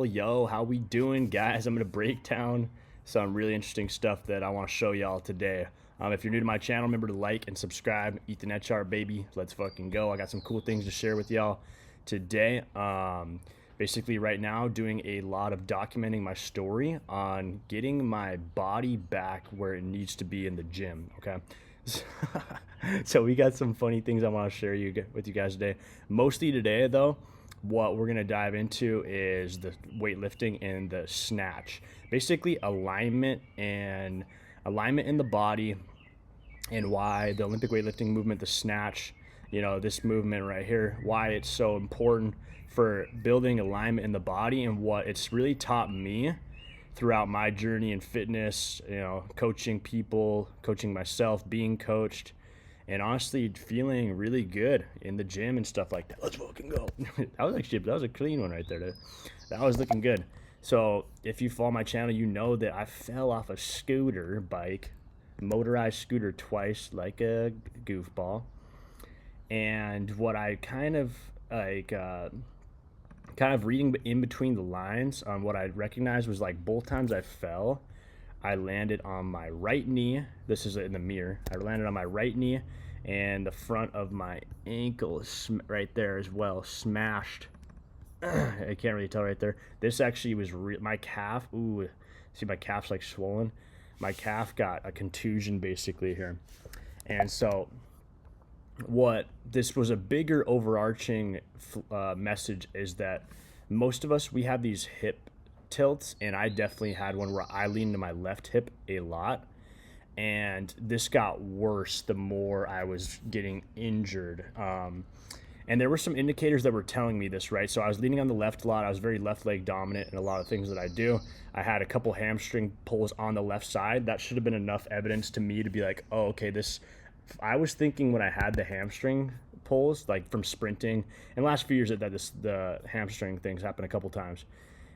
channel. Yo, how we doing, guys? I'm gonna break down some really interesting stuff that I want to show y'all today. If you're new to my channel, remember to like and subscribe. Ethan Etchart, baby. Let's fucking go. I got some cool things to share with y'all today. Basically right now doing a lot of documenting my story on getting my body back where it needs to be in the gym. Okay. So we got some funny things I want to share with you guys today. Mostly today though, what we're going to dive into is the weightlifting and the snatch. Basically alignment in the body, and why the Olympic weightlifting movement, the snatch, this movement right here, why it's so important for building alignment in the body, and what it's really taught me throughout my journey in fitness, coaching people, coaching myself, being coached, and honestly feeling really good in the gym and stuff like that. Let's fucking go. that was a clean one right there, dude. That was looking good. So if you follow my channel, you know that I fell off a scooter bike, motorized scooter, twice like a goofball. And what I kind of reading in between the lines on what I recognized was, like, both times I fell, I landed on my right knee. This is in the mirror. I landed on my right knee, and the front of my ankle is right there as well, smashed. I can't really tell right there. This actually was my calf. Ooh, see, my calf's like swollen. My calf got a contusion basically here. And so what this was, a bigger overarching message, is that most of us, we have these hip tilts, and I definitely had one where I leaned to my left hip a lot, and this got worse the more I was getting injured. And there were some indicators that were telling me this, right? So I was leaning on the left a lot. I was very left leg dominant in a lot of things that I do. I had a couple hamstring pulls on the left side. That should have been enough evidence to me to be like, oh, okay, this. I was thinking when I had the hamstring pulls, like from sprinting, and last few years that the hamstring things happened a couple times,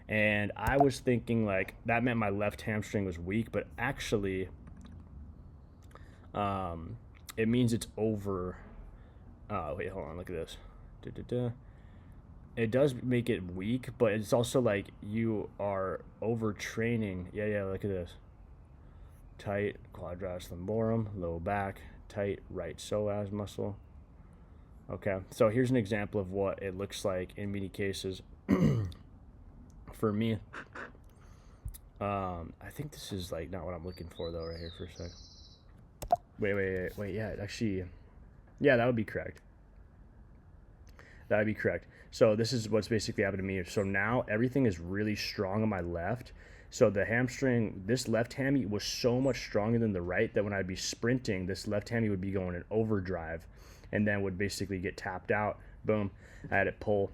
and I was thinking like that meant my left hamstring was weak, but actually, it means it's over. Wait, hold on, look at this. It does make it weak, but it's also like you are overtraining. Yeah, look at this. Tight quadratus lumborum, low back, tight right psoas muscle. Okay, so here's an example of what it looks like in many cases. For me, I think this is like not what I'm looking for though right here for a sec. Wait, yeah, actually, yeah, that would be correct. That would be correct. So this is what's basically happened to me. So now everything is really strong on my left. So the hamstring, this left hammy was so much stronger than the right that when I'd be sprinting, this left hammy would be going in overdrive and then would basically get tapped out. Boom, I had it pull.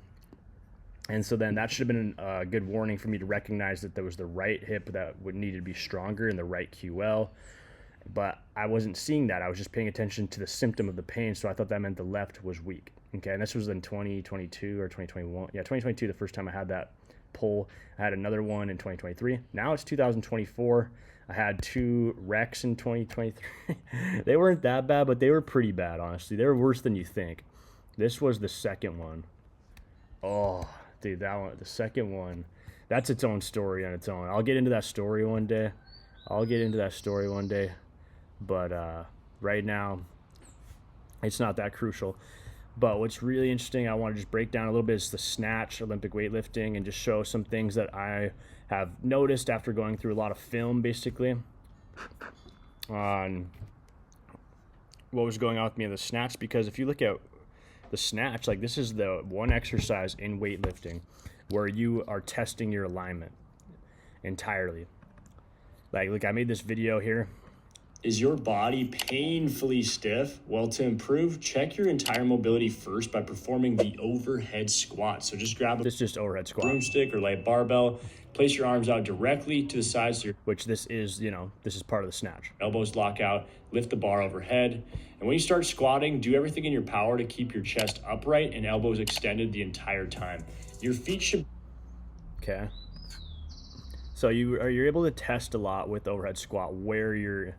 And so then that should have been a good warning for me to recognize that there was the right hip that would need to be stronger and the right QL. But I wasn't seeing that. I was just paying attention to the symptom of the pain, so I thought that meant the left was weak. Okay, and this was in 2022 or 2021. Yeah, 2022, the first time I had that pull. I had another one in 2023. Now it's 2024. I had 2 wrecks in 2023. They weren't that bad, but they were pretty bad, honestly. They were worse than you think. This was the second one. Oh, dude, that one, the second one, that's its own story on its own. I'll get into that story one day. But right now, it's not that crucial. But what's really interesting, I want to just break down a little bit, is the snatch, Olympic weightlifting, and just show some things that I have noticed after going through a lot of film, basically, on what was going on with me in the snatch. Because if you look at the snatch, like, this is the one exercise in weightlifting where you are testing your alignment entirely. Like, look, I made this video here. Is your body painfully stiff? Well, to improve, check your entire mobility first by performing the overhead squat. So just grab this just overhead squat, broomstick or light barbell, place your arms out directly to the sides. Which this is, this is part of the snatch. Elbows lock out, lift the bar overhead. And when you start squatting, do everything in your power to keep your chest upright and elbows extended the entire time. Your feet should... Okay. So you're able to test a lot with overhead squat where your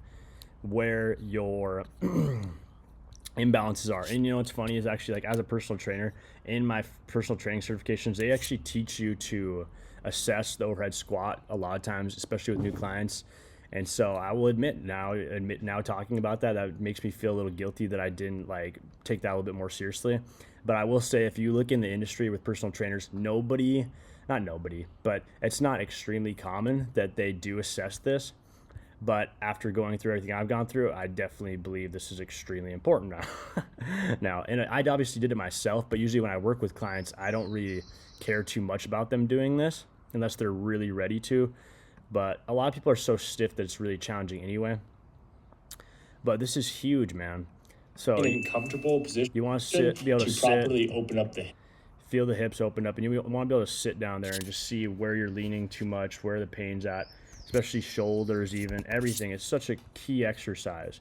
imbalances are. And what's funny is, actually, like, as a personal trainer, in my personal training certifications, they actually teach you to assess the overhead squat a lot of times, especially with new clients. And so I will admit now talking about that, that makes me feel a little guilty that I didn't like take that a little bit more seriously. But I will say, if you look in the industry with personal trainers, not nobody, but it's not extremely common that they do assess this. But after going through everything I've gone through, I definitely believe this is extremely important now. Now, and I obviously did it myself, but usually when I work with clients, I don't really care too much about them doing this unless they're really ready to. But a lot of people are so stiff that it's really challenging anyway. But this is huge, man. So in a comfortable position, you want to sit, be able to properly open up feel the hips open up, and you want to be able to sit down there and just see where you're leaning too much, where the pain's at, especially shoulders, even everything. It's such a key exercise.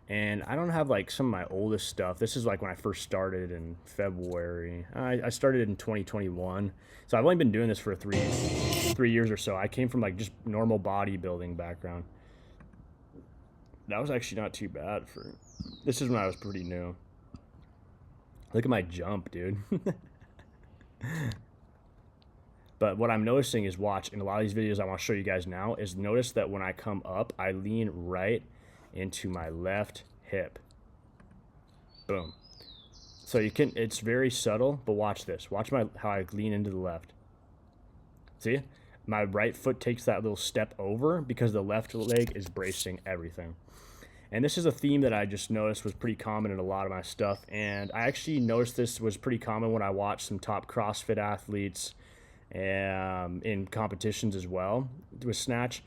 And I don't have like some of my oldest stuff. This is like when I first started in February. I started in 2021. So I've only been doing this for three years or so. I came from like just normal bodybuilding background. That was actually not too bad this is when I was pretty new. Look at my jump, dude. But what I'm noticing is, watch, in a lot of these videos I want to show you guys now, is notice that when I come up, I lean right into my left hip. Boom. So it's very subtle, but watch this. Watch how I lean into the left. See? My right foot takes that little step over because the left leg is bracing everything. And this is a theme that I just noticed was pretty common in a lot of my stuff. And I actually noticed this was pretty common when I watched some top CrossFit athletes in competitions as well with Snatch.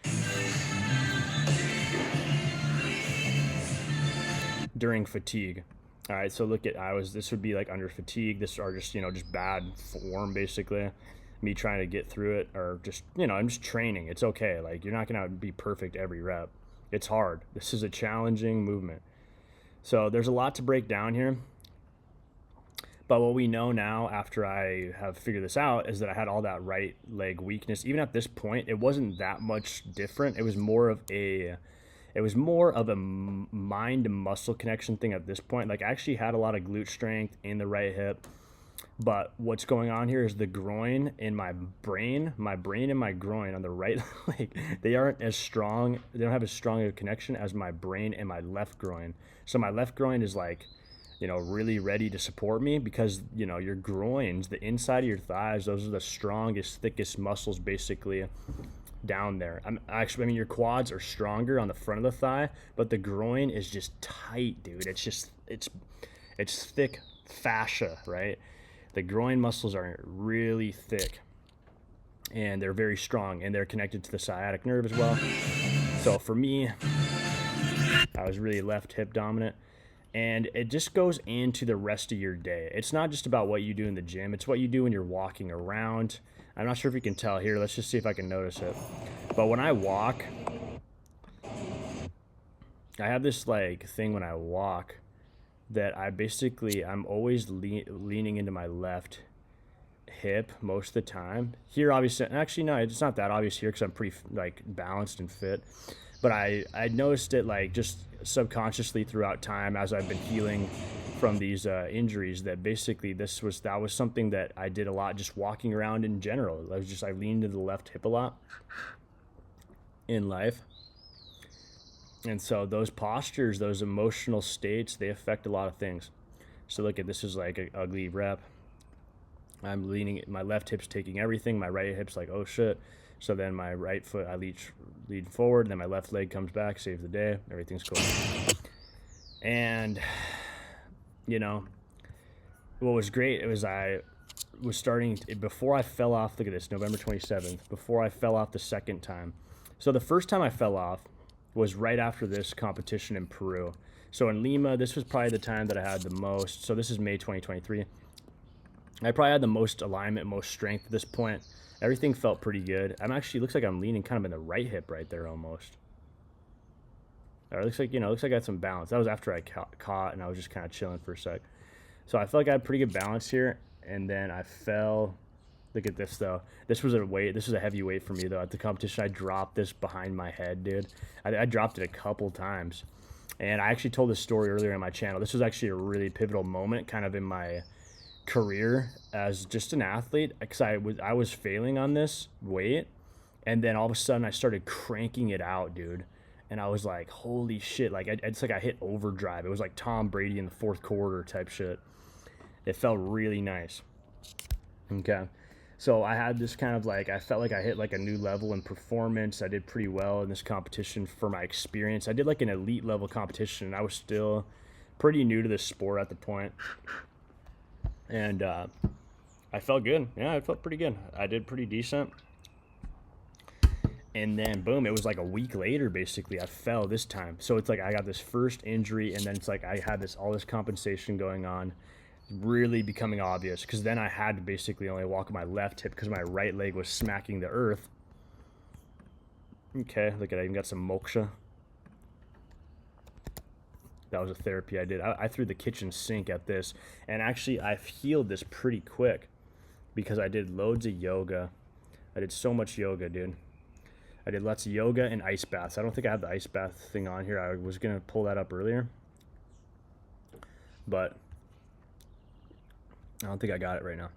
During fatigue. All right, so look at, this would be like under fatigue. This are just, just bad form, basically. Me trying to get through it, or just, I'm just training. It's okay. Like, you're not going to be perfect every rep. It's hard. This is a challenging movement. So there's a lot to break down here. But what we know now, after I have figured this out, is that I had all that right leg weakness. Even at this point, it wasn't that much different. It was more of a mind-muscle connection thing at this point. Like, I actually had a lot of glute strength in the right hip. But what's going on here is the groin and my brain and my groin on the right leg, they aren't as strong. They don't have as strong a connection as my brain and my left groin. So my left groin is like, really ready to support me, because, your groins, the inside of your thighs, those are the strongest, thickest muscles basically down there. Your quads are stronger on the front of the thigh, but the groin is just tight, dude. It's thick fascia, right? The groin muscles are really thick, and they're very strong, and they're connected to the sciatic nerve as well. So for me, I was really left hip dominant, and it just goes into the rest of your day. It's not just about what you do in the gym. It's what you do when you're walking around. I'm not sure if you can tell here. Let's just see if I can notice it. But when I walk, I have this like thing when I walk that I'm always leaning into my left hip most of the time. Here, obviously, actually, no, it's not that obvious here because I'm pretty like balanced and fit. But I noticed it like just subconsciously throughout time as I've been healing from these injuries, that basically that was something that I did a lot just walking around in general. I leaned to the left hip a lot in life. And so those postures, those emotional states, they affect a lot of things. So look at, this is like an ugly rep. I'm leaning, my left hip's taking everything. My right hip's like, oh shit. So then my right foot, I lead forward, and then my left leg comes back, saves the day. Everything's cool. And, what was great, it was I was starting, before I fell off, look at this, November 27th, before I fell off the second time. So the first time I fell off was right after this competition in Peru. So in Lima, this was probably the time that I had the most. So this is May 2023. I probably had the most alignment, most strength at this point. Everything felt pretty good. Looks like I'm leaning kind of in the right hip right there almost. Or it looks like, I got some balance. That was after I caught and I was just kind of chilling for a sec. So I felt like I had pretty good balance here. And then I fell. Look at this though. This was a heavy weight for me though. At the competition, I dropped this behind my head, dude. I dropped it a couple times. And I actually told this story earlier on my channel. This was actually a really pivotal moment kind of in my career as just an athlete, because I was failing on this weight, and then all of a sudden I started cranking it out, dude. And I was like, holy shit! Like it's like I hit overdrive. It was like Tom Brady in the fourth quarter type shit. It felt really nice. Okay. So I had this kind of like, I felt like I hit like a new level in performance. I did pretty well in this competition for my experience. I did like an elite level competition. I was still pretty new to this sport at the point. And I felt good. Yeah, I felt pretty good. I did pretty decent. And then boom, it was like a week later, basically, I fell this time. So it's like I got this first injury, and then it's like I had all this compensation going on, really becoming obvious, because then I had to basically only walk with my left hip because my right leg was smacking the earth. Okay, look at it, I even got some moksha. That was a therapy I did. I threw the kitchen sink at this, and actually I've healed this pretty quick because I did loads of yoga. I did so much yoga, dude. I did lots of yoga and ice baths. I don't think I have the ice bath thing on here. I was gonna pull that up earlier, but I don't think I got it right now.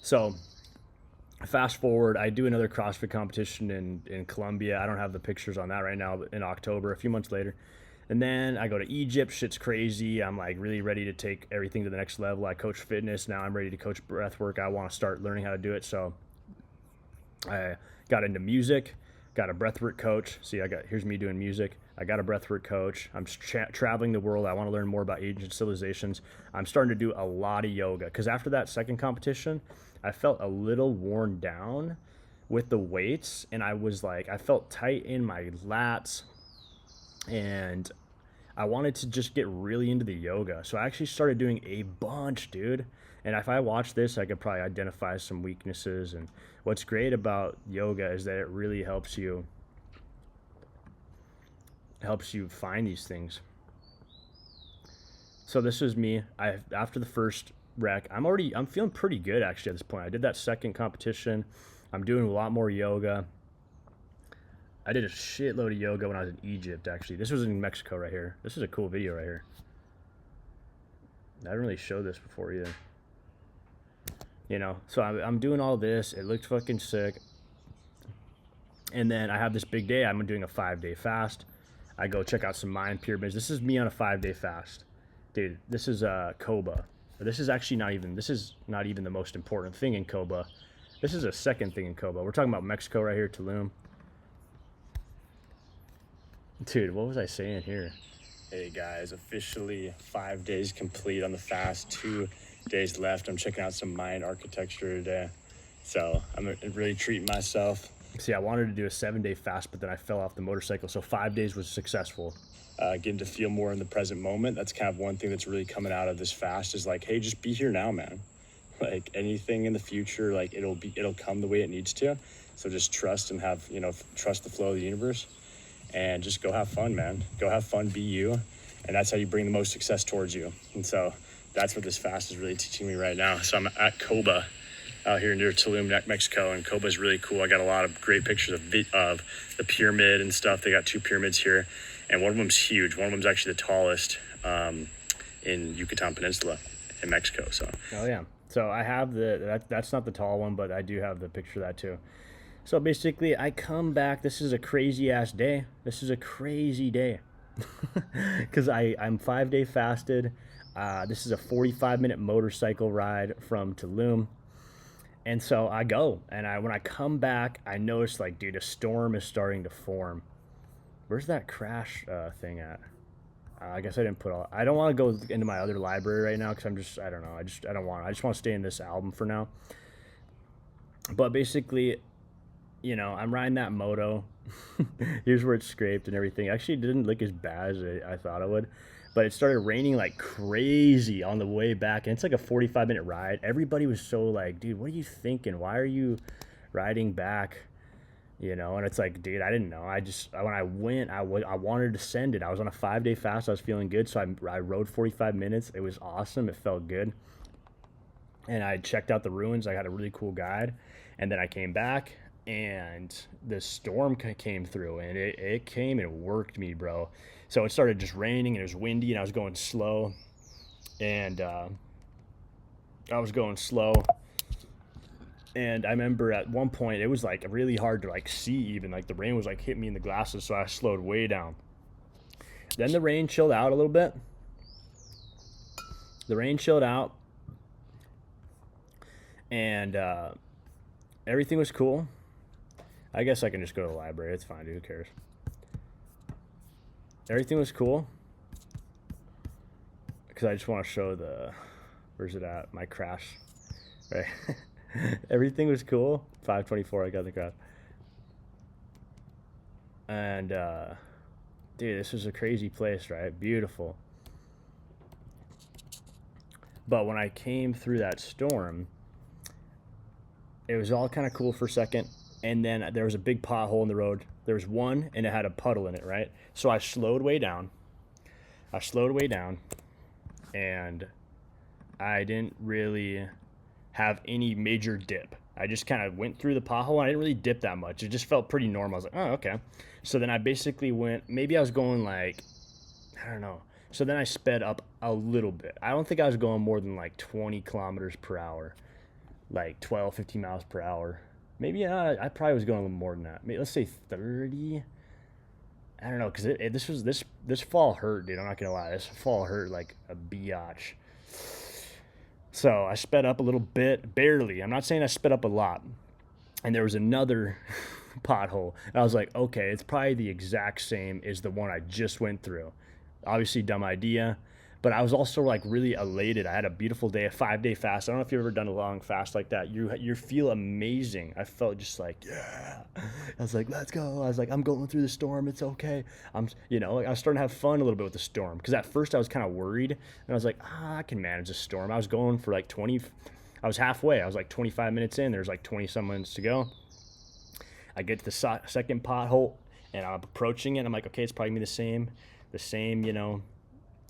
So fast forward, I do another CrossFit competition in Colombia. I don't have the pictures on that right now, but in October, a few months later. And then I go to Egypt. Shit's crazy. I'm like really ready to take everything to the next level. I coach fitness. Now I'm ready to coach breath work. I want to start learning how to do it. So I got into music, got a breathwork coach. See, here's me doing music. I got a breathwork coach. I'm traveling the world. I want to learn more about ancient civilizations. I'm starting to do a lot of yoga because after that second competition, I felt a little worn down with the weights, and I was like, I felt tight in my lats, and I wanted to just get really into the yoga. So I actually started doing a bunch, dude. And if I watch this, I could probably identify some weaknesses. And what's great about yoga is that it really helps you find these things. So this is me. After the first rec, I'm feeling pretty good actually at this point. I did that second competition. I'm doing a lot more yoga. I did a shitload of yoga when I was in Egypt, actually. This was in Mexico right here. This is a cool video right here. I didn't really show this before either. You know, so I'm doing all this. It looked fucking sick. And then I have this big day. I'm doing a 5-day fast. I go check out some Mayan pyramids. This is me on a 5-day fast. Dude, this is Koba. This is not even the most important thing in Koba. This is a second thing in Koba. We're talking about Mexico right here, Tulum. Dude, what was I saying here? Hey guys, officially 5 days complete on the fast, 2 days left. I'm checking out some Mayan architecture today. So I'm really treating myself. See, I wanted to do a 7-day fast, but then I fell off the motorcycle. So 5 days was successful. Getting to feel more in the present moment. That's kind of one thing that's really coming out of this fast is like, hey, just be here now, man. Like anything in the future, like it'll come the way it needs to. So just trust and trust the flow of the universe. And just go have fun, man. Go have fun, be you. And that's how you bring the most success towards you. And so that's what this fast is really teaching me right now. So I'm at Koba out here near Tulum, Mexico. And Koba is really cool. I got a lot of great pictures of the pyramid and stuff. They got 2 pyramids here. And one of them's huge. One of them's actually the tallest in Yucatan Peninsula in Mexico. So. Oh, yeah. So I have that's not the tall one, but I do have the picture of that too. So basically, I come back. This is a crazy-ass day. This is a crazy day. Because I'm 5-day fasted. This is a 45-minute motorcycle ride from Tulum. And so I go. And when I come back, I notice, like, dude, a storm is starting to form. Where's that crash thing at? I guess I didn't put all... I don't want to go into my other library right now because I don't know. I just want to stay in this album for now. But basically... You know, I'm riding that moto. Here's where it's scraped and everything. Actually, it didn't look as bad as I thought it would. But it started raining like crazy on the way back. And it's like a 45-minute ride. Everybody was so like, dude, what are you thinking? Why are you riding back? You know, and it's like, dude, I didn't know. When I went, I wanted to send it. I was on a 5-day fast. I was feeling good. So I rode 45 minutes. It was awesome. It felt good. And I checked out the ruins. I had a really cool guide. And then I came back. And the storm came through, and it came and worked me, bro. So it started just raining, and it was windy, and I was going slow. and I was going slow. And I remember at one point it was like really hard to like see, even like the rain was like hitting me in the glasses, so I slowed way down. Then the rain chilled out a little bit. The rain chilled out, and everything was cool. I guess I can just go to the library. It's fine, dude. Who cares? Everything was cool. Because I just want to show the... Where's it at? My crash. Right. Everything was cool. 5:24, I got the crash. And, dude, this was a crazy place, right? Beautiful. But when I came through that storm, it was all kind of cool for a second. And then there was a big pothole in the road. There was one, and it had a puddle in it, right? So I slowed way down. And I didn't really have any major dip. I just kind of went through the pothole, and I didn't really dip that much. It just felt pretty normal. I was like, oh, okay. So then I basically went, maybe I was going like, I don't know. So then I sped up a little bit. I don't think I was going more than like 20 kilometers per hour, like 12, 15 miles per hour. Maybe I probably was going a little more than that. Maybe, let's say 30. I don't know, because this fall hurt, dude. I'm not gonna lie. This fall hurt like a biatch. So I sped up a little bit, barely. I'm not saying I sped up a lot. And there was another pothole. And I was like, okay, it's probably the exact same as the one I just went through. Obviously, dumb idea. But I was also like really elated. I had a beautiful day, a 5-day fast. I don't know if you've ever done a long fast like that. You feel amazing. I felt just like, yeah. I was like, let's go. I was like, I'm going through the storm. It's okay. I was starting to have fun a little bit with the storm. Because at first I was kind of worried. And I was like, I can manage the storm. I was going for like 20. I was halfway. I was like 25 minutes in. There's like 20 some minutes to go. I get to the second pothole. And I'm approaching it. I'm like, okay, it's probably going to be the same,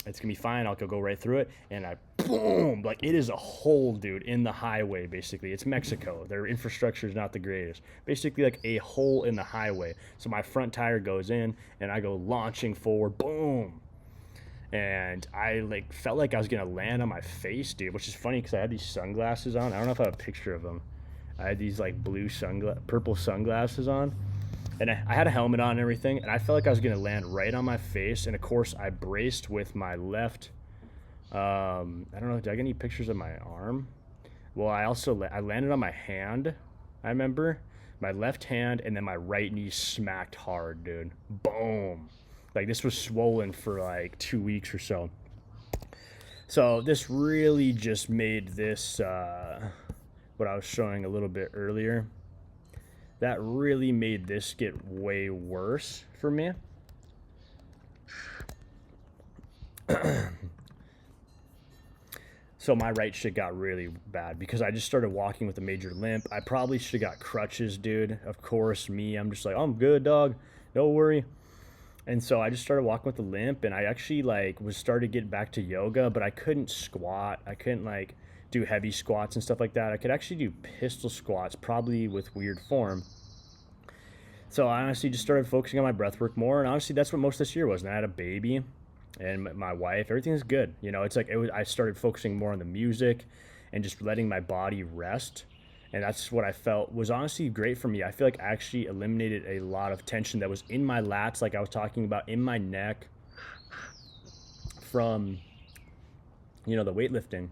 it's gonna be fine. I'll go right through it, and boom, like it is a hole, dude, in the highway. Basically, it's Mexico. Their infrastructure is not the greatest. Basically, like a hole in the highway. So my front tire goes in, and I go launching forward, boom, and I like felt like I was gonna land on my face, dude. Which is funny because I had these sunglasses on. I don't know if I have a picture of them. I had these like purple sunglasses on. And I had a helmet on and everything, and I felt like I was going to land right on my face. And, of course, I braced with my left. I don't know. Did I get any pictures of my arm? Well, I landed on my hand, I remember. My left hand, and then my right knee smacked hard, dude. Boom. Like, this was swollen for, like, 2 weeks or so. So this really just made this, what I was showing a little bit earlier, that really made this get way worse for me. So my right shit got really bad because I just started walking with a major limp. I probably should have got crutches, dude. Of course, I'm just like, I'm good, dog. Don't worry. And so I just started walking with a limp, and I actually started getting back to yoga, but I couldn't squat. I couldn't do heavy squats and stuff like that. I could actually do pistol squats, probably with weird form. So I honestly just started focusing on my breath work more, and honestly, that's what most of this year was. And I had a baby, and my wife. Everything's good. It's like I started focusing more on the music, and just letting my body rest. And that's what I felt was honestly great for me. I feel like I actually eliminated a lot of tension that was in my lats, like I was talking about, in my neck, from the weightlifting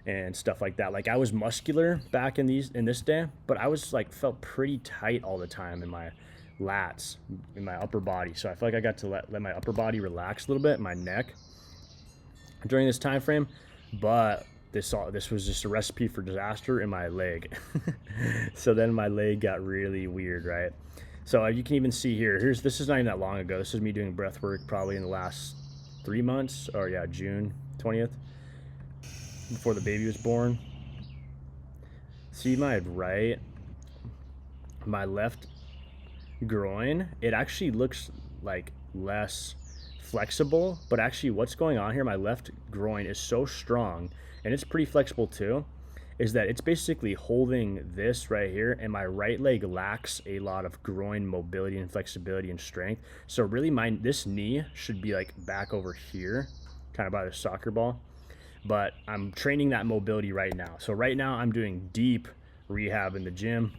and stuff like that. Like I was muscular back in this day, but I was felt pretty tight all the time in my lats, in my upper body. So I feel like I got to let my upper body relax a little bit, my neck, during this time frame. But this was just a recipe for disaster in my leg. So then my leg got really weird, right? So you can even see here, this is not even that long ago. This is me doing breath work probably in the last 3 months, or yeah, June 20th. Before the baby was born. See my left groin, it actually looks like less flexible, but actually what's going on here, my left groin is so strong, and it's pretty flexible too, is that it's basically holding this right here, and my right leg lacks a lot of groin mobility and flexibility and strength. So really this knee should be back over here, kind of by the soccer ball. but I'm training that mobility right now. So right now I'm doing deep rehab in the gym.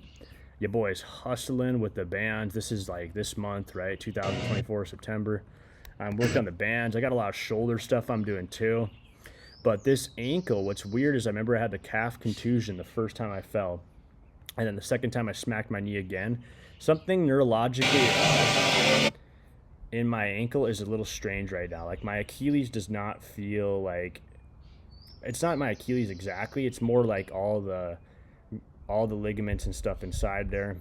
Your boy's hustling with the bands. This is like this month, right? 2024 September. I'm working on the bands. I got a lot of shoulder stuff I'm doing too. But this ankle, what's weird is I remember I had the calf contusion the first time I fell. And then the second time I smacked my knee again. Something neurologically in my ankle is a little strange right now. Like my Achilles does not feel like, it's not my Achilles exactly. It's more like all the ligaments and stuff inside there.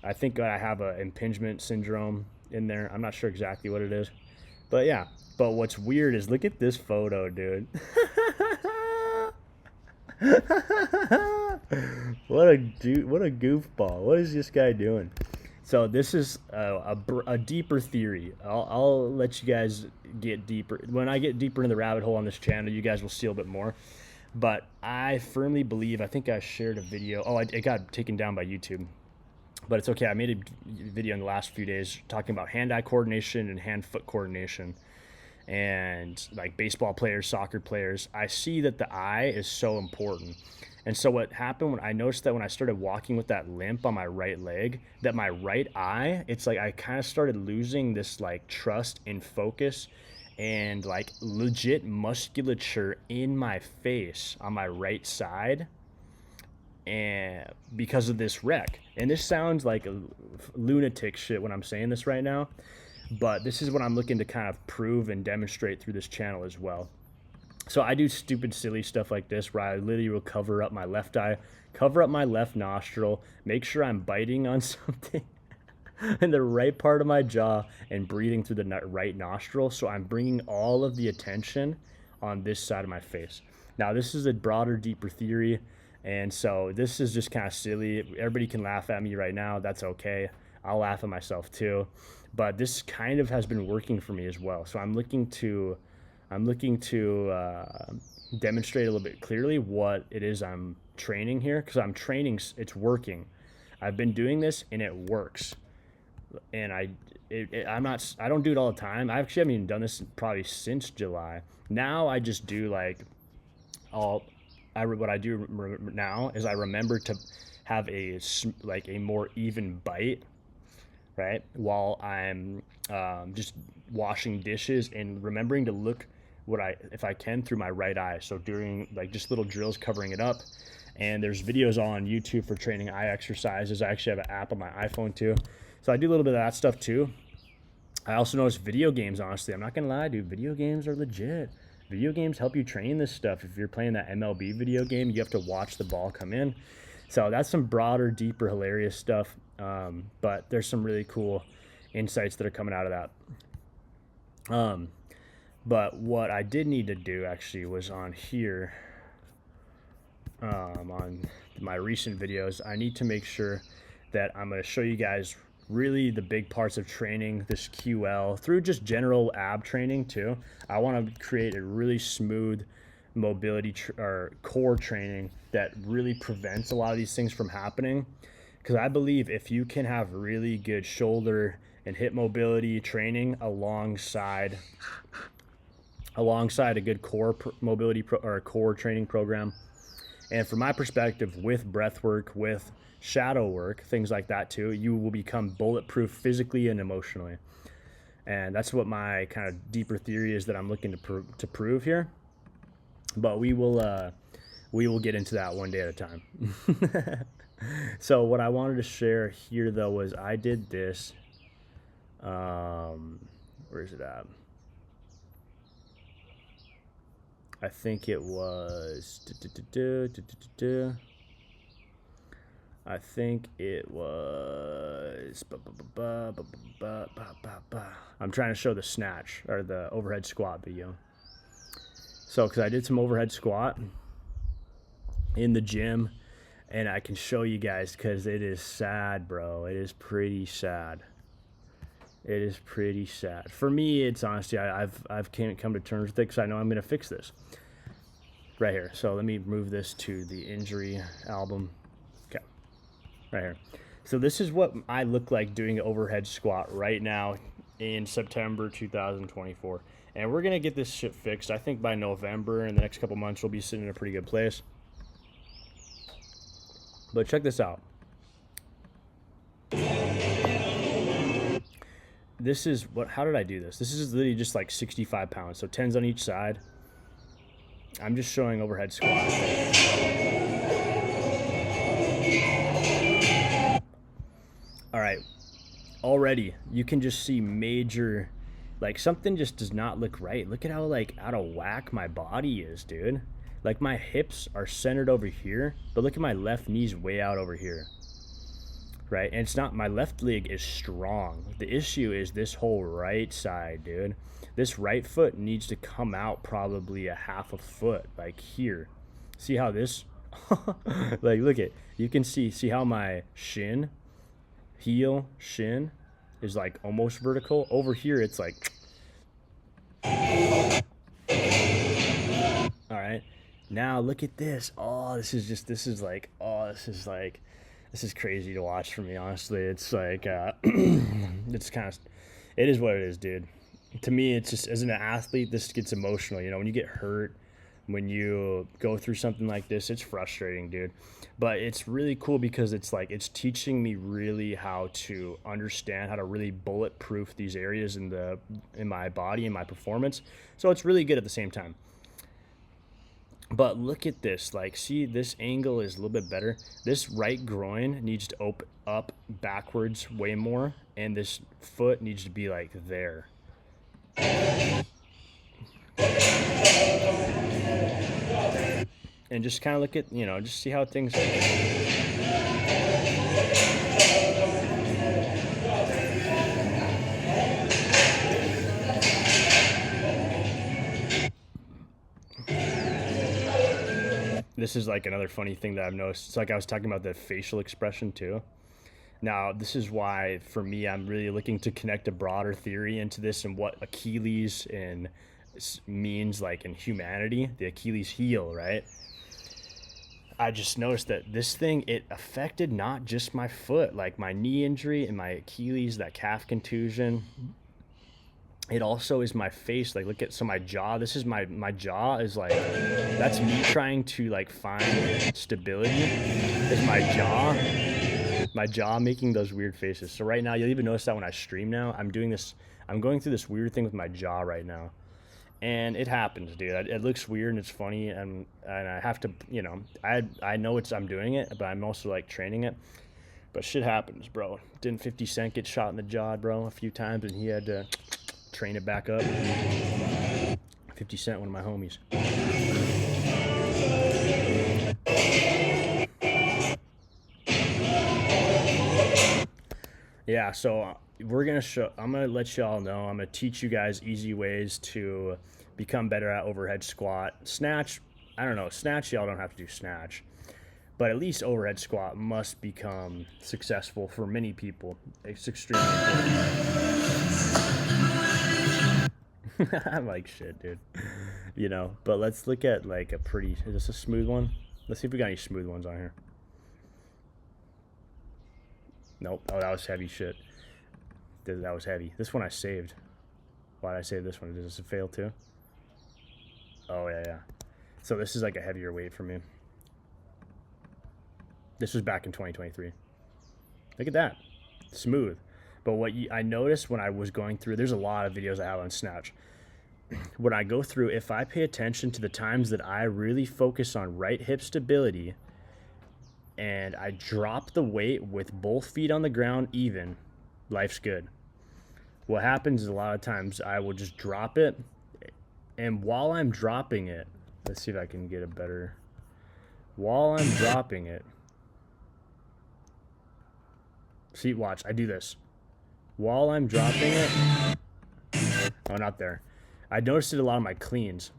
I think I have a impingement syndrome in there. I'm not sure exactly what it is. But yeah. But what's weird is look at this photo, dude. What a goofball. What is this guy doing? So this is a deeper theory. I'll let you guys get deeper. When I get deeper in the rabbit hole on this channel, you guys will see a little bit more. But I firmly believe, I think I shared a video. Oh, it got taken down by YouTube. But it's okay. I made a video in the last few days talking about hand-eye coordination and hand-foot coordination. And like baseball players, soccer players, I see that the eye is so important. And so what happened when I noticed that when I started walking with that limp on my right leg, that my right eye, it's like I kind of started losing this like trust and focus and like legit musculature in my face on my right side, and because of this wreck. And this sounds like a lunatic shit when I'm saying this right now, but this is what I'm looking to kind of prove and demonstrate through this channel as well. So I do stupid, silly stuff like this where I literally will cover up my left eye, cover up my left nostril, make sure I'm biting on something in the right part of my jaw and breathing through the right nostril. So I'm bringing all of the attention on this side of my face. Now, this is a broader, deeper theory. And so this is just kind of silly. Everybody can laugh at me right now. That's okay. I'll laugh at myself too. But this kind of has been working for me as well. So I'm looking to demonstrate a little bit clearly what it is I'm training here, because I'm training, it's working. I've been doing this and it works. And I don't do it all the time. I actually haven't even done this probably since July. Now I just do like what I do now is I remember to have a more even bite, right, while I'm just washing dishes, and remembering to look if I can through my right eye. So doing like just little drills covering it up. And there's videos on YouTube for training eye exercises. I actually have an app on my iPhone too. So I do a little bit of that stuff too. I also notice video games, honestly. I'm not gonna lie, dude. Video games are legit. Video games help you train this stuff. If you're playing that MLB video game, you have to watch the ball come in. So that's some broader, deeper, hilarious stuff. But there's some really cool insights that are coming out of that. But what I did need to do actually was on here, on my recent videos, I need to make sure that I'm going to show you guys really the big parts of training this QL through just general ab training too. I want to create a really smooth mobility or core training that really prevents a lot of these things from happening. Because I believe if you can have really good shoulder and hip mobility training alongside a good core mobility or core training program, and from my perspective, with breath work, with shadow work, things like that too, you will become bulletproof physically and emotionally. And that's what my kind of deeper theory is that I'm looking to prove here. But we will get into that one day at a time. So what I wanted to share here though was I did this. Where is it at? I think it was. I think it was. I'm trying to show the snatch or the overhead squat video. So, because I did some overhead squat in the gym, and I can show you guys because it is sad, bro. It is pretty sad. It is pretty sad. For me, it's honestly, I've come to terms with it because I know I'm going to fix this right here. So let me move this to the injury album. Okay, right here. So this is what I look like doing an overhead squat right now in September 2024. And we're going to get this shit fixed. I think by November, in the next couple months, we'll be sitting in a pretty good place. But check this out. This is what, how did I do this? This is literally just like 65 pounds. So 10s on each side. I'm just showing overhead squats. All right. Already, you can just see major, like something just does not look right. Look at how like out of whack my body is, dude. Like my hips are centered over here, but look at my left knee's way out over here. Right? And it's not, my left leg is strong. The issue is this whole right side, dude. This right foot needs to come out probably a half a foot, like here. See how this, like look at, you can see how my shin, heel, shin is like almost vertical. Over here, it's like, all right. Now look at this. Oh, this is crazy to watch for me, honestly. It's like, it's kind of, it is what it is, dude. To me, it's just, as an athlete, this gets emotional. You know, when you get hurt, when you go through something like this, it's frustrating, dude. But it's really cool because it's like, it's teaching me really how to understand how to really bulletproof these areas in my body and my performance. So it's really good at the same time. But look at this, like, see, this angle is a little bit better. This right groin needs to open up backwards way more, and this foot needs to be like there. And just kind of look at, you know, just see how things This is like another funny thing that I've noticed. It's like I was talking about the facial expression too. Now, this is why, for me, I'm really looking to connect a broader theory into this and what Achilles means, like in humanity, the Achilles heel, right? I just noticed that this thing, it affected not just my foot, like my knee injury and my Achilles, that calf contusion. It also is my face. Like, look at, so my jaw, this is my jaw is like, that's me trying to like find stability. Is my jaw making those weird faces. So right now, you'll even notice that when I stream now, I'm going through this weird thing with my jaw right now. And it happens, dude. It looks weird and it's funny, and I have to, you know, I know I'm doing it, but I'm also like training it. But shit happens, bro. Didn't 50 Cent get shot in the jaw, bro, a few times, and he had to train it back up. 50 Cent, one of my homies. Yeah, so I'm gonna let y'all know, I'm gonna teach you guys easy ways to become better at overhead squat. Snatch, I don't know, snatch, y'all don't have to do snatch, but at least overhead squat must become successful for many people. It's extremely important. I'm like, shit, dude. You know, but let's look at like is this a smooth one? Let's see if we got any smooth ones on here. Nope. Oh, that was heavy shit. That was heavy. This one I saved. Why did I save this one? Did this fail too? Oh, yeah. So this is like a heavier weight for me. This was back in 2023. Look at that. Smooth. But I noticed when I was going through, there's a lot of videos I have on Snatch. When I go through, if I pay attention to the times that I really focus on right hip stability, and I drop the weight with both feet on the ground even, life's good. What happens is a lot of times I will just drop it, and while I'm dropping it, let's see if I can get a better, while I'm dropping it, see, watch, I do this. While I'm dropping it, oh, not there. I noticed it a lot of my cleans.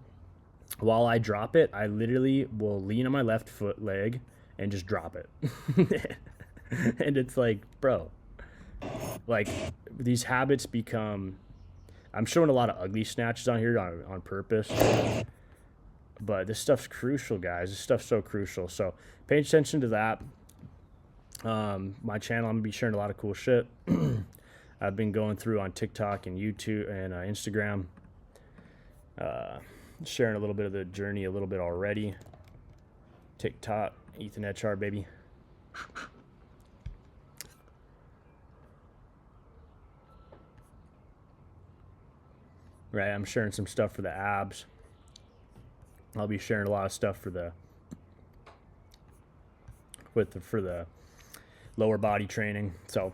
While I drop it, I literally will lean on my left foot leg and just drop it. And it's like, bro, like these habits become, I'm showing a lot of ugly snatches on here on purpose, but this stuff's crucial, guys. This stuff's so crucial. So pay attention to that. My channel, I'm gonna be sharing a lot of cool shit. I've been going through on TikTok and YouTube and Instagram, sharing a little bit of the journey a little bit already. TikTok, Ethan HR, baby. Right, I'm sharing some stuff for the abs. I'll be sharing a lot of stuff for the for the lower body training. So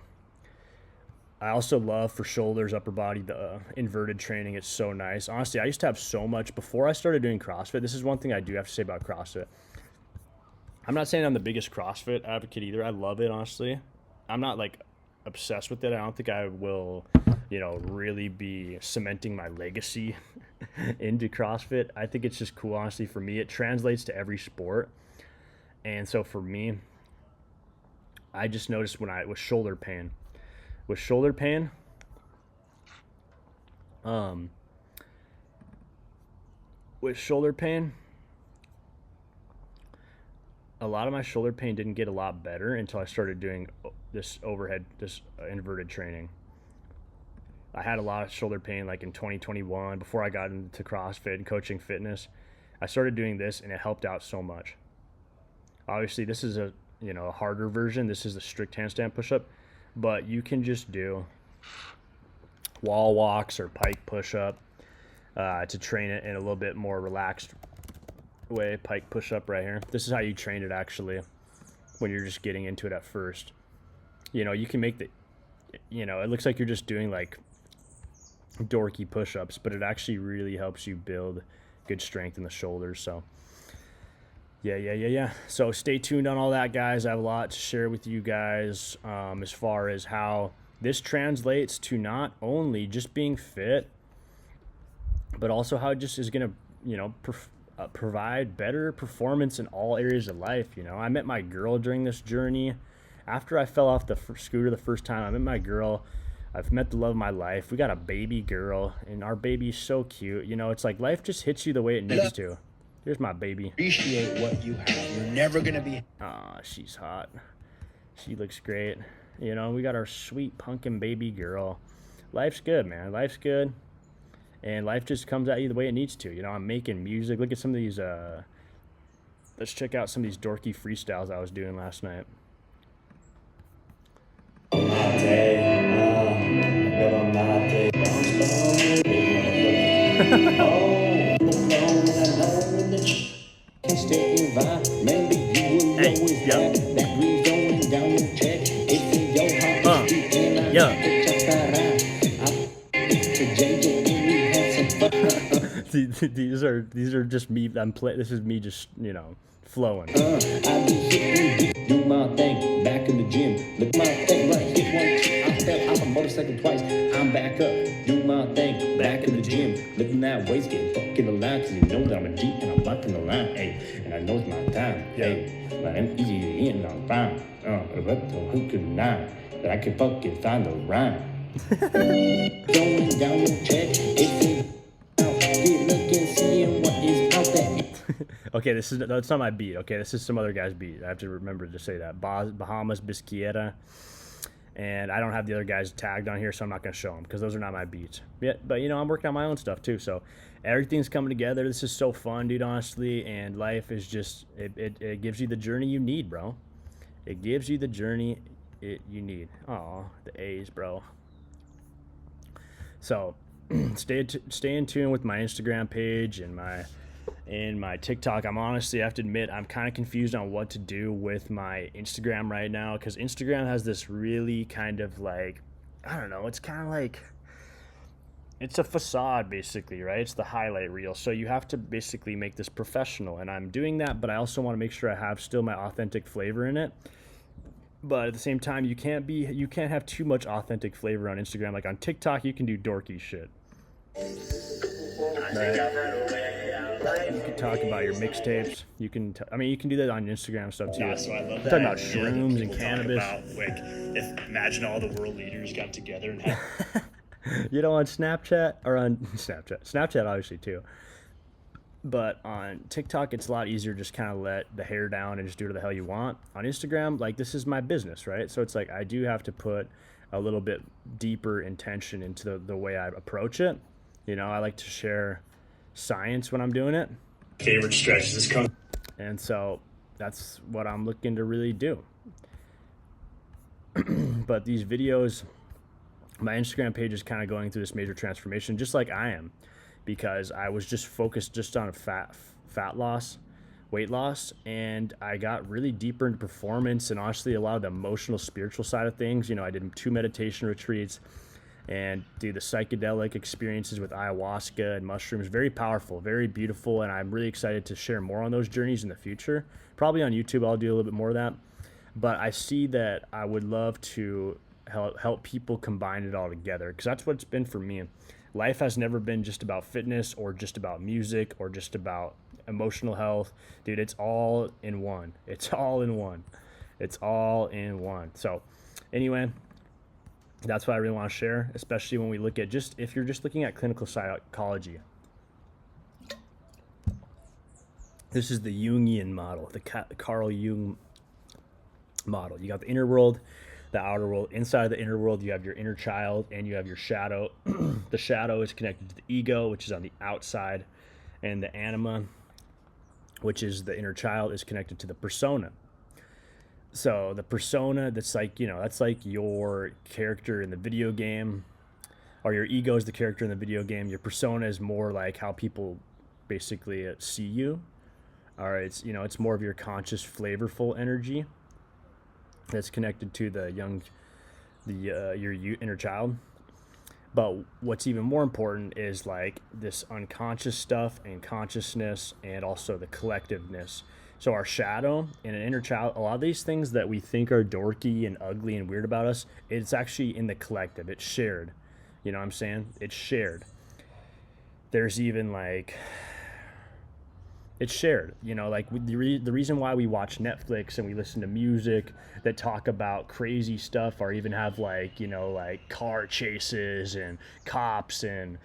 I also love for shoulders, upper body, the inverted training. It's so nice. Honestly, I used to have so much before I started doing CrossFit. This is one thing I do have to say about CrossFit. I'm not saying I'm the biggest CrossFit advocate either. I love it, honestly. I'm not like obsessed with it. I don't think I will, really be cementing my legacy into CrossFit. I think it's just cool, honestly, for me. It translates to every sport. And so for me, I just noticed with shoulder pain, a lot of my shoulder pain didn't get a lot better until I started doing this inverted training. I had a lot of shoulder pain like in 2021 before I got into CrossFit and coaching fitness. I started doing this and it helped out so much. Obviously, this is a harder version. This is the strict handstand push-up, but you can just do wall walks or pike push-up to train it in a little bit more relaxed way. Pike push-up right here. This is how you train it actually when you're just getting into it at first. You can make it looks like you're just doing like dorky push-ups, but it actually really helps you build good strength in the shoulders. So yeah. So stay tuned on all that, guys. I have a lot to share with you guys as far as how this translates to not only just being fit, but also how it just is going to, provide better performance in all areas of life. I met my girl during this journey. After I fell off the scooter the first time, I met my girl. I've met the love of my life. We got a baby girl, and our baby's so cute. It's like life just hits you the way it needs to. Here's my baby. Appreciate what you have. You're never going to be... She's hot. She looks great. We got our sweet pumpkin baby girl. Life's good, man. Life's good. And life just comes at you the way it needs to. I'm making music. Look at some of these... let's check out some of these dorky freestyles I was doing last night. These are just me. This is me just flowing. I be hitting, do my thing back in the gym. Look my thing right, hit one. I fell off a motorcycle twice. I'm back up, do my thing back in the gym. Looking that waist, getting fucking alive, cause you know that I'm a G and I'm blocking the line, hey. And I know it's my time, hey. But I'm easy to eat and I'm fine. Who could deny that I could fucking find the rhyme? Going down your check, if you get looking, seeing what is out there. Okay, that's not my beat. Okay, this is some other guy's beat. I have to remember to say that. Bahamas Bisquieta. And I don't have the other guys tagged on here, so I'm not going to show them because those are not my beats. Yeah, but I'm working on my own stuff too. So everything's coming together. This is so fun, dude, honestly. And life is just, it gives you the journey you need, bro. It gives you the journey you need. Aw, the A's, bro. So stay in tune with my Instagram page and my TikTok. I have to admit, I'm kind of confused on what to do with my Instagram right now because Instagram has this really kind of like, I don't know, it's kind of like, it's a facade basically, right? It's the highlight reel. So you have to basically make this professional, and I'm doing that, but I also want to make sure I have still my authentic flavor in it. But at the same time, you can't have too much authentic flavor on Instagram. Like on TikTok, you can do dorky shit. Right? You can talk about your mixtapes. You can do that on Instagram stuff too. Yeah, so I love that. Talking about shrooms and cannabis. Imagine all the world leaders got together and had. On Snapchat or on Snapchat obviously too. But on TikTok, it's a lot easier. Just kind of let the hair down and just do whatever the hell you want. On Instagram, like this is my business, right? So it's like I do have to put a little bit deeper intention into the way I approach it. You know, I like to share science when I'm doing it. Favorite stretches this comes. And so that's what I'm looking to really do. But these videos, my Instagram page is kind of going through this major transformation, just like I am, because I was just focused just on fat loss, weight loss, and I got really deeper into performance and honestly a lot of the emotional, spiritual side of things. You know, I did 2 meditation retreats and do the psychedelic experiences with ayahuasca and mushrooms. Very powerful, very beautiful, and I'm really excited to share more on those journeys in the future. Probably on YouTube I'll do a little bit more of that, but I see that I would love to help people combine it all together, because that's what it's been for me. Life has never been just about fitness or just about music or just about emotional health. Dude, it's all in one. It's all in one. It's all in one. So anyway, that's what I really want to share, especially when we look at just, if you're just looking at clinical psychology. This is the Jungian model, the Carl Jung model. You got the inner world, the outer world. Inside of the inner world, you have your inner child and you have your shadow. The shadow is connected to the ego, which is on the outside, and the anima, which is the inner child, is connected to the persona. So the persona, that's like, you know, that's like your character in the video game, or your ego is the character in the video game. Your persona is more like how people basically see you. All right, it's, you know, it's more of your conscious, flavorful energy that's connected to your inner child. But what's even more important is like this unconscious stuff and consciousness, and also the collectiveness. So our shadow and an inner child, a lot of these things that we think are dorky and ugly and weird about us, it's actually in the collective. It's shared. You know what I'm saying? It's shared. There's even like, it's shared, you know, like the reason why we watch Netflix and we listen to music that talk about crazy stuff, or even have like, you know, like car chases and cops and,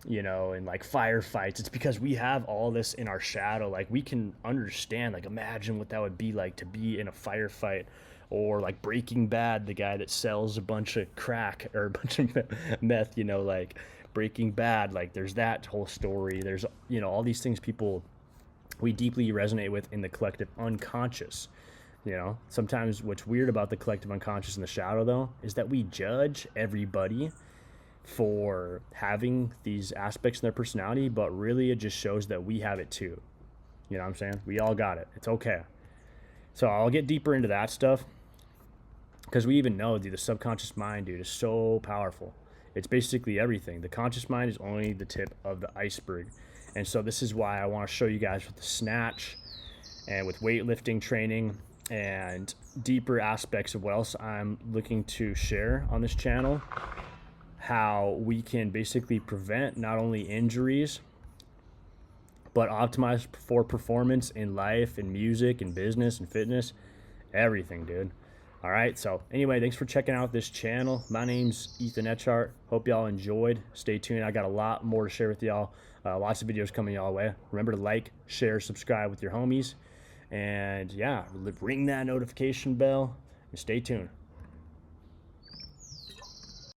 you know, and like firefights, it's because we have all this in our shadow. Like we can understand, like imagine what that would be like to be in a firefight, or like Breaking Bad, the guy that sells a bunch of crack or a bunch of meth, you know, like Breaking Bad, like there's that whole story. There's, you know, all these things we deeply resonate with in the collective unconscious. You know, sometimes what's weird about the collective unconscious and the shadow though is that we judge everybody for having these aspects in their personality, but really it just shows that we have it too. You know what I'm saying? We all got it. It's okay. So I'll get deeper into that stuff, because we even know, dude, the subconscious mind, dude, is so powerful. It's basically everything. The conscious mind is only the tip of the iceberg. And so this is why I want to show you guys with the Snatch and with weightlifting training and deeper aspects of what else I'm looking to share on this channel, how we can basically prevent not only injuries, but optimize for performance in life and music and business and fitness, everything, dude. All right, so anyway, thanks for checking out this channel. My name's Ethan Etchart. Hope y'all enjoyed. Stay tuned. I got a lot more to share with y'all. Lots of videos coming y'all way. Remember to like, share, subscribe with your homies. And yeah, ring that notification bell and stay tuned.